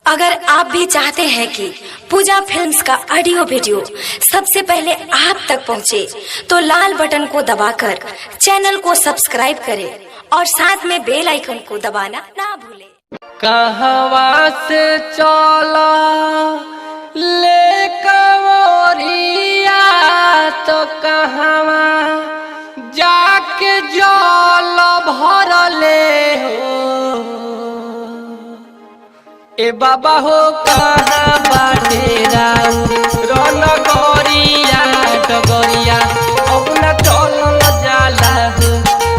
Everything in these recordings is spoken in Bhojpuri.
अगर आप भी चाहते हैं कि पूजा फिल्म्स का ऑडियो वीडियो सबसे पहले आप तक पहुंचे, तो लाल बटन को दबाकर चैनल को सब्सक्राइब करें और साथ में बेल आइकन को दबाना ना भूलें। कहवा से चला ले कवरिया तो कहवा जाके जल भरले हो। ए बाबा हो कहाँ बाटे रन गरिया डगरिया अब न चल न जाला हो।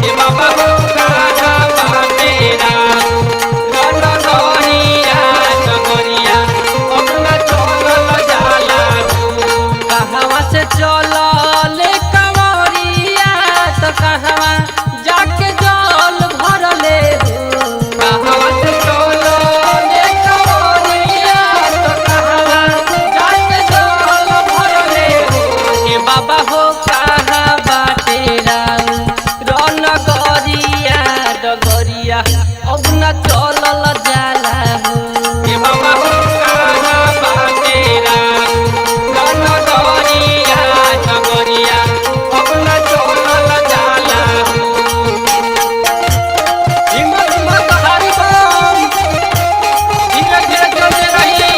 ए बाबा हो कहाँ बाटे रन गरिया डगरिया अब न चल न जाला हो। कहवा से चल ले कवरिया तो कहवा जाके जल भरले हो। कहवा से चल बाबा हो कहाँ बाटे रन गरिया डगरिया अब न चलल जाला हो। बाबा हो कहाँ बाटे रन गरिया डगरिया अब न चलल जाला हो। हिम्मत मत हारी बम धीरे धीरे चलते रही।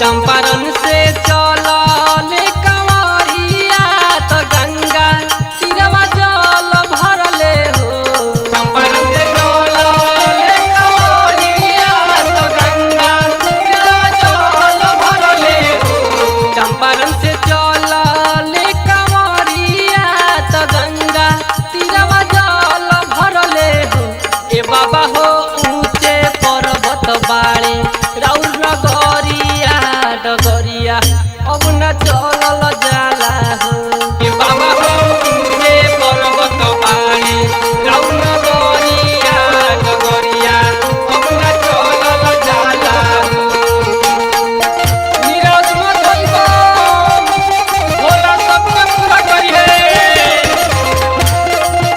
चंपारण से चलल कंवरिया तो गंगा तीरवा जल भरले हो। चंपारण से चलल कंवरिया तो गंगा तीरवा जल भरले हो। चंपारण से चलल कंवरिया तो गंगा तीरवा जल भरले हो। ए बाबा हो ऊंचे पर्वत बाड़े राउर नगरिया डगरिया अब न चलल जाला हो। ए बाबा हो ऊंचे पर्वत बाड़े राउर नगरिया डगरिया अब न चलल जाला हो। नीरज मत होइबो भोला सबके पूरा करी है।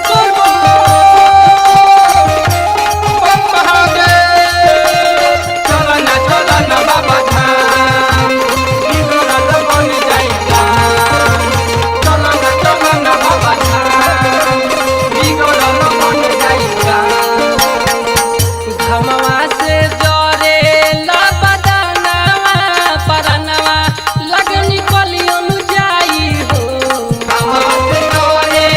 बोलबो बम महादेव चलना बाबा धाम बिगड़ल बन जाइगा। चलना बाबा धाम बिगड़ल बन जाइगा। धमवा से जरे बदनवा परनवा लगनी कलियन जाई हो। धमवा से जरे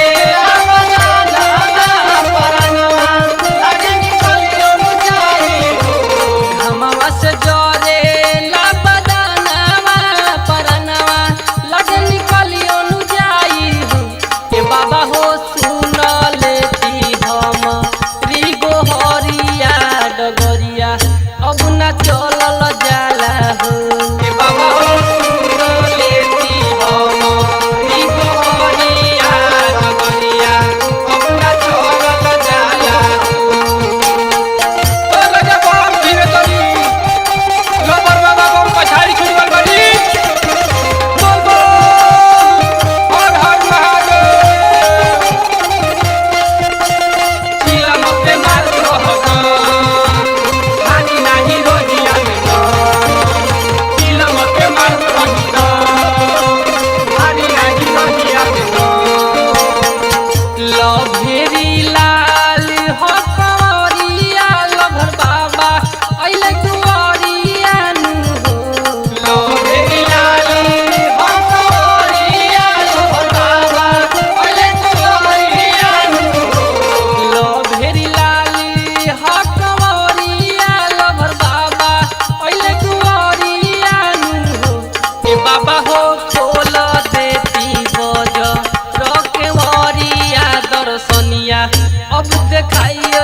बदनवा परनवा लगनी कलियन जाई हो। धमवा से जरे बदनवा परनवा लगनी कलियन जाई हो। ए बाबा हो सुन लेती हम रिगो हरिया डगरिया अब न चलल जाला हो। ए बाबा हो सुन लेती हम रिगो हरिया डगरिया अब न चलल जाला हो। ओ लगे बम धीरे तरी लोबर बाबा बम पछाड़ी छुड़वल बड़ी। बोल बोल हर हर महादेव चिलम पे मार रहगा हानि नाही रोजिया में ना। चिलम पे मार रहगा हानि नाही रोजिया में ना। लभेरी लाल हो कंवरिया लभर बाबा अइले दुआरिया नु हो। लभेरी लाल हो कंवरिया लभर बाबा अइले दुआरिया नु हो। लभेरी लाल हो कंवरिया लभर बाबा अइले दुआरिया नु हो। ए बाबा हो खोल देती बज रकेवरिया दर्शनिया अब देखाइए